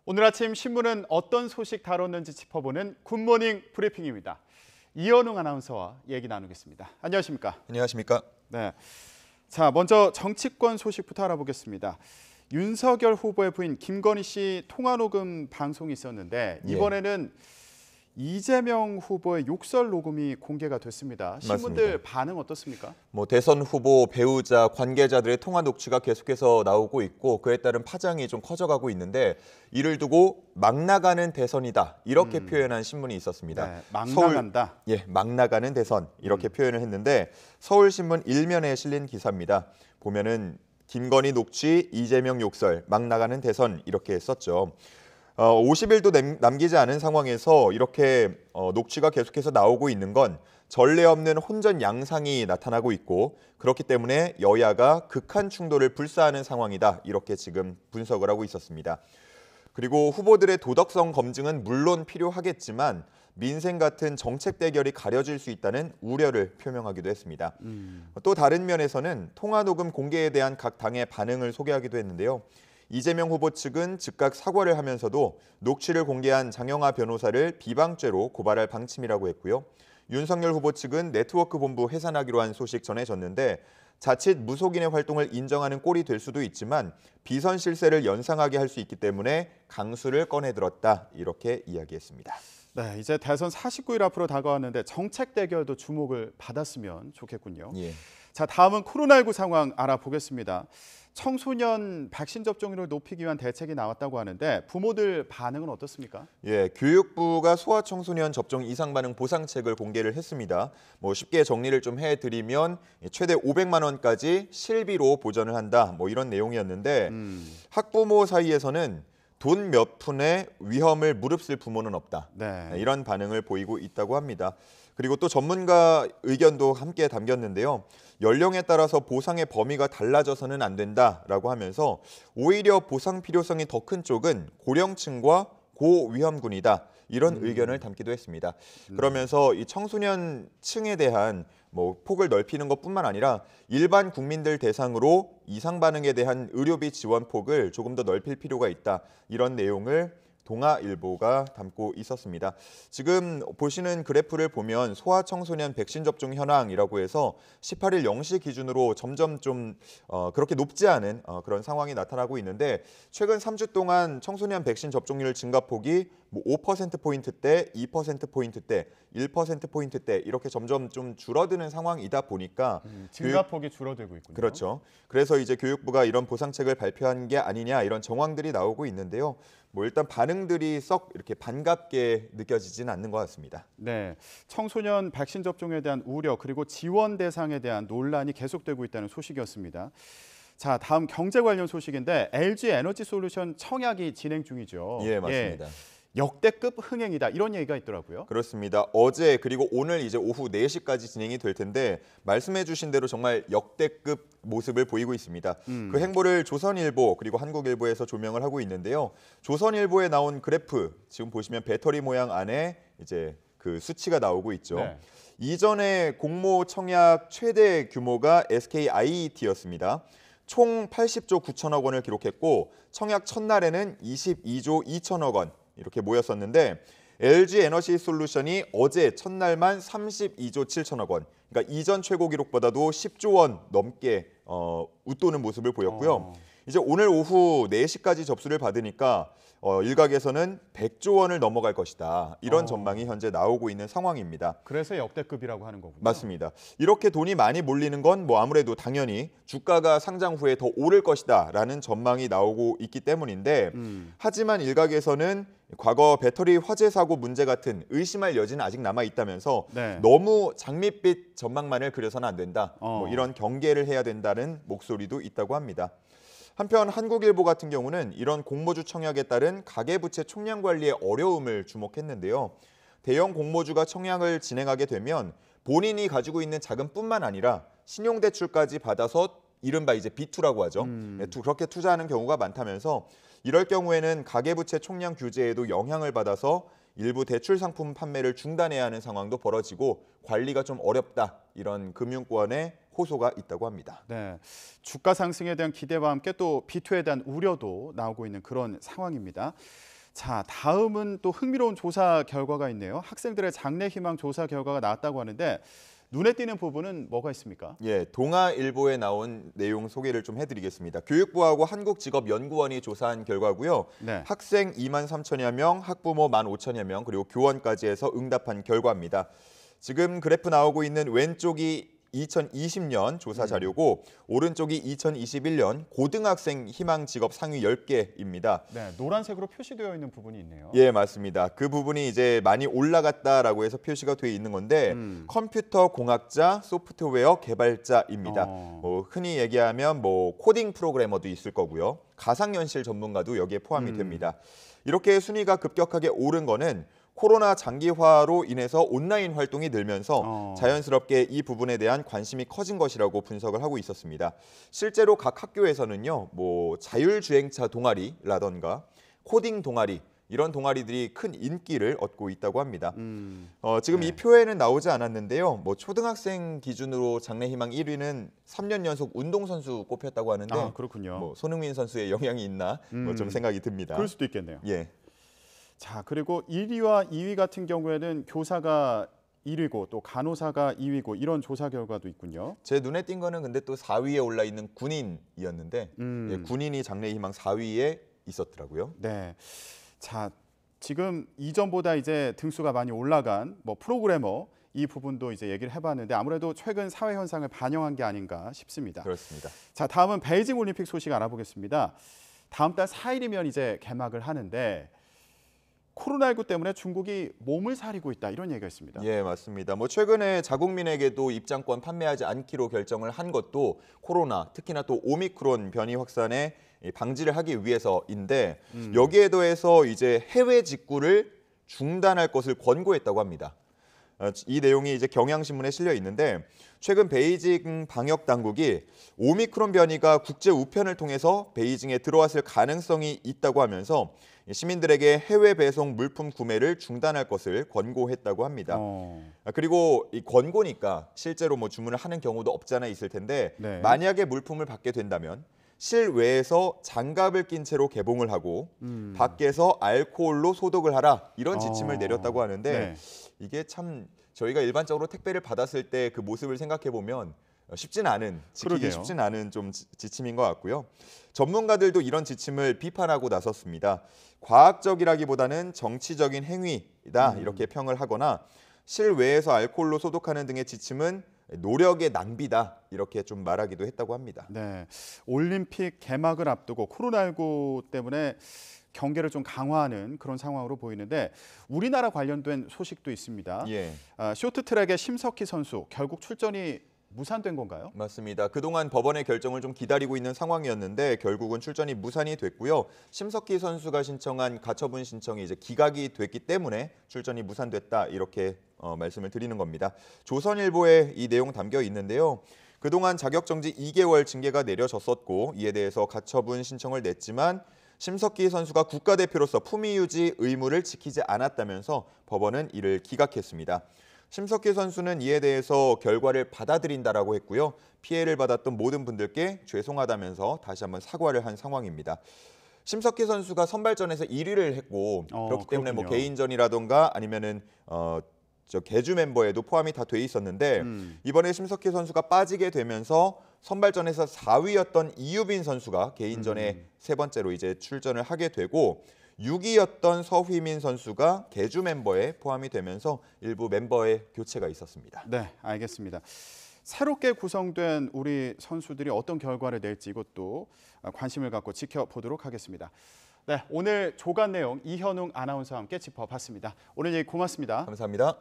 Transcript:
오늘 아침 신문은 어떤 소식 다뤘는지 짚어보는 굿모닝 브리핑입니다. 이현웅 아나운서와 얘기 나누겠습니다. 안녕하십니까? 안녕하십니까? 네. 자, 먼저 정치권 소식부터 알아보겠습니다. 윤석열 후보의 부인 김건희 씨 통화 녹음 방송이 있었는데 이번에는 이재명 후보의 욕설 녹음이 공개가 됐습니다. 신문들 맞습니다. 반응 어떻습니까? 대선 후보, 배우자, 관계자들의 통화 녹취가 계속해서 나오고 있고 그에 따른 파장이 좀 커져가고 있는데 이를 두고 막 나가는 대선이다 이렇게 표현한 신문이 있었습니다. 네, 막 나간다. 막 나가는 대선 이렇게 표현을 했는데 서울신문 일면에 실린 기사입니다. 보면은 김건희 녹취, 이재명 욕설, 막 나가는 대선 이렇게 썼죠. 50일도 남기지 않은 상황에서 이렇게 녹취가 계속해서 나오고 있는 건 전례 없는 혼전 양상이 나타나고 있고 그렇기 때문에 여야가 극한 충돌을 불사하는 상황이다. 이렇게 지금 분석을 하고 있었습니다. 그리고 후보들의 도덕성 검증은 물론 필요하겠지만 민생 같은 정책 대결이 가려질 수 있다는 우려를 표명하기도 했습니다. 또 다른 면에서는 통화 녹음 공개에 대한 각 당의 반응을 소개하기도 했는데요. 이재명 후보 측은 즉각 사과를 하면서도 녹취를 공개한 장영하 변호사를 비방죄로 고발할 방침이라고 했고요. 윤석열 후보 측은 네트워크 본부 해산하기로 한 소식 전해졌는데 자칫 무속인의 활동을 인정하는 꼴이 될 수도 있지만 비선 실세를 연상하게 할 수 있기 때문에 강수를 꺼내들었다. 이렇게 이야기했습니다. 네, 이제 대선 49일 앞으로 다가왔는데 정책 대결도 주목을 받았으면 좋겠군요. 자, 다음은 코로나19 상황 알아보겠습니다. 청소년 백신 접종률을 높이기 위한 대책이 나왔다고 하는데 부모들 반응은 어떻습니까? 교육부가 소아청소년 접종 이상 반응 보상책을 공개를 했습니다. 쉽게 정리를 좀 해드리면 최대 500만 원까지 실비로 보전을 한다. 이런 내용이었는데 학부모 사이에서는 돈 몇 푼의 위험을 무릅쓸 부모는 없다. 이런 반응을 보이고 있다고 합니다. 그리고 또 전문가 의견도 함께 담겼는데요. 연령에 따라서 보상의 범위가 달라져서는 안 된다라고 하면서 오히려 보상 필요성이 더 큰 쪽은 고령층과 고위험군이다. 이런 의견을 담기도 했습니다. 그러면서 이 청소년층에 대한 폭을 넓히는 것뿐만 아니라 일반 국민들 대상으로 이상 반응에 대한 의료비 지원 폭을 조금 더 넓힐 필요가 있다. 이런 내용을 동아일보가 담고 있었습니다. 지금 보시는 그래프를 보면 소아청소년 백신 접종 현황이라고 해서 18일 0시 기준으로 점점 좀 그렇게 높지 않은 그런 상황이 나타나고 있는데 최근 3주 동안 청소년 백신 접종률 증가폭이 5%포인트대, 2%포인트대, 1%포인트대 이렇게 점점 좀 줄어드는 상황이다 보니까 증가폭이 줄어들고 있군요. 그렇죠. 그래서 이제 교육부가 이런 보상책을 발표한 게 아니냐 이런 정황들이 나오고 있는데요. 일단 반응들이 썩 이렇게 반갑게 느껴지지는 않는 것 같습니다. 네, 청소년 백신 접종에 대한 우려 그리고 지원 대상에 대한 논란이 계속되고 있다는 소식이었습니다. 자, 다음 경제 관련 소식인데 LG 에너지솔루션 청약이 진행 중이죠. 맞습니다. 역대급 흥행이다 이런 얘기가 있더라고요. 그렇습니다. 어제 그리고 오늘 이제 오후 4시까지 진행이 될 텐데 말씀해 주신 대로 정말 역대급 모습을 보이고 있습니다. 그 행보를 조선일보 그리고 한국일보에서 조명을 하고 있는데요. 조선일보에 나온 그래프 지금 보시면 배터리 모양 안에 이제 그 수치가 나오고 있죠. 이전에 공모 청약 최대 규모가 SK IET였습니다. 총 80조 9천억 원을 기록했고 청약 첫날에는 22조 2천억 원 이렇게 모였었는데 LG 에너지 솔루션이 어제 첫날만 32조 7천억 원, 그러니까 이전 최고 기록보다도 10조 원 넘게 웃도는 모습을 보였고요. 이제 오늘 오후 4시까지 접수를 받으니까 일각에서는 100조 원을 넘어갈 것이다. 이런 전망이 현재 나오고 있는 상황입니다. 그래서 역대급이라고 하는 거군요. 맞습니다. 이렇게 돈이 많이 몰리는 건 아무래도 당연히 주가가 상장 후에 더 오를 것이다 라는 전망이 나오고 있기 때문인데 하지만 일각에서는 과거 배터리 화재 사고 문제 같은 의심할 여지는 아직 남아 있다면서 너무 장밋빛 전망만을 그려서는 안 된다. 이런 경계를 해야 된다는 목소리도 있다고 합니다. 한편 한국일보 같은 경우는 이런 공모주 청약에 따른 가계부채 총량 관리의 어려움을 주목했는데요. 대형 공모주가 청약을 진행하게 되면 본인이 가지고 있는 자금뿐만 아니라 신용대출까지 받아서 이른바 이제 B2라고 하죠. 그렇게 투자하는 경우가 많다면서 이럴 경우에는 가계부채 총량 규제에도 영향을 받아서 일부 대출 상품 판매를 중단해야 하는 상황도 벌어지고 관리가 좀 어렵다. 이런 금융권의 호소가 있다고 합니다. 네, 주가 상승에 대한 기대와 함께 또 B2에 대한 우려도 나오고 있는 그런 상황입니다. 자, 다음은 또 흥미로운 조사 결과가 있네요. 학생들의 장래 희망 조사 결과가 나왔다고 하는데 눈에 띄는 부분은 뭐가 있습니까? 예, 동아일보에 나온 내용 소개를 좀 해드리겠습니다. 교육부하고 한국직업연구원이 조사한 결과고요. 네. 학생 2만 3천여 명, 학부모 1만 5천여 명, 그리고 교원까지 해서 응답한 결과입니다. 지금 그래프 나오고 있는 왼쪽이 2020년 조사 자료고 오른쪽이 2021년 고등학생 희망 직업 상위 10개입니다. 네, 노란색으로 표시되어 있는 부분이 있네요. 예, 맞습니다. 그 부분이 이제 많이 올라갔다라고 해서 표시가 돼 있는 건데 컴퓨터 공학자, 소프트웨어 개발자입니다. 흔히 얘기하면 뭐 코딩 프로그래머도 있을 거고요. 가상현실 전문가도 여기에 포함이 됩니다. 이렇게 순위가 급격하게 오른 거는 코로나 장기화로 인해서 온라인 활동이 늘면서 자연스럽게 이 부분에 대한 관심이 커진 것이라고 분석을 하고 있었습니다. 실제로 각 학교에서는요, 뭐 자율주행차 동아리라던가 코딩 동아리 이런 동아리들이 큰 인기를 얻고 있다고 합니다. 지금 이 표에는 나오지 않았는데요. 뭐 초등학생 기준으로 장래희망 1위는 3년 연속 운동선수 꼽혔다고 하는데 그렇군요. 뭐 손흥민 선수의 영향이 있나 뭐 좀 생각이 듭니다. 그럴 수도 있겠네요. 예. 자, 그리고 1위와 2위 같은 경우에는 교사가 1위고 또 간호사가 2위고 이런 조사 결과도 있군요. 제 눈에 띈 거는 근데 또 4위에 올라 있는 군인이었는데 예, 군인이 장래희망 4위에 있었더라고요. 네. 자, 지금 이전보다 이제 등수가 많이 올라간 뭐 프로그래머 이 부분도 이제 얘기를 해봤는데 아무래도 최근 사회 현상을 반영한 게 아닌가 싶습니다. 그렇습니다. 자, 다음은 베이징 올림픽 소식 알아보겠습니다. 다음 달 4일이면 이제 개막을 하는데 코로나19 때문에 중국이 몸을 사리고 있다 이런 얘기가 있습니다. 예, 맞습니다. 뭐 최근에 자국민에게도 입장권 판매하지 않기로 결정을 한 것도 코로나, 특히나 또 오미크론 변이 확산에 방지를 하기 위해서인데 여기에 더해서 이제 해외 직구를 중단할 것을 권고했다고 합니다. 이 내용이 이제 경향신문에 실려 있는데 최근 베이징 방역 당국이 오미크론 변이가 국제 우편을 통해서 베이징에 들어왔을 가능성이 있다고 하면서 시민들에게 해외 배송 물품 구매를 중단할 것을 권고했다고 합니다. 그리고 이 권고니까 실제로 뭐 주문을 하는 경우도 없지 않아 있을 텐데 네. 만약에 물품을 받게 된다면 실외에서 장갑을 낀 채로 개봉을 하고 밖에서 알코올로 소독을 하라 이런 지침을 내렸다고 하는데 네. 이게 참 저희가 일반적으로 택배를 받았을 때 그 모습을 생각해 보면 쉽진 않은, 지키기 그러게요. 쉽진 않은 좀 지침인 것 같고요. 전문가들도 이런 지침을 비판하고 나섰습니다. 과학적이라기보다는 정치적인 행위이다 이렇게 평을 하거나 실외에서 알코올로 소독하는 등의 지침은 노력의 낭비다 이렇게 좀 말하기도 했다고 합니다. 네, 올림픽 개막을 앞두고 코로나19 때문에 경계를 좀 강화하는 그런 상황으로 보이는데 우리나라 관련된 소식도 있습니다. 예. 쇼트트랙의 심석희 선수 결국 출전이 무산된 건가요? 맞습니다. 그동안 법원의 결정을 좀 기다리고 있는 상황이었는데 결국은 출전이 무산이 됐고요. 심석희 선수가 신청한 가처분 신청이 이제 기각이 됐기 때문에 출전이 무산됐다 이렇게 말씀을 드리는 겁니다. 조선일보에 이 내용 담겨 있는데요. 그동안 자격정지 2개월 징계가 내려졌었고 이에 대해서 가처분 신청을 냈지만 심석희 선수가 국가대표로서 품위 유지 의무를 지키지 않았다면서 법원은 이를 기각했습니다. 심석희 선수는 이에 대해서 결과를 받아들인다라고 했고요. 피해를 받았던 모든 분들께 죄송하다면서 다시 한번 사과를 한 상황입니다. 심석희 선수가 선발전에서 1위를 했고 그렇기 때문에 뭐 개인전이라던가 아니면은 개주 멤버에도 포함이 다 돼 있었는데 이번에 심석희 선수가 빠지게 되면서 선발전에서 4위였던 이유빈 선수가 개인전에 세 번째로 이제 출전을 하게 되고 6위였던 서휘민 선수가 개주 멤버에 포함이 되면서 일부 멤버의 교체가 있었습니다. 네, 알겠습니다. 새롭게 구성된 우리 선수들이 어떤 결과를 낼지 이것도 관심을 갖고 지켜보도록 하겠습니다. 네, 오늘 조간 내용 이현웅 아나운서와 함께 짚어봤습니다. 오늘 얘기 고맙습니다. 감사합니다.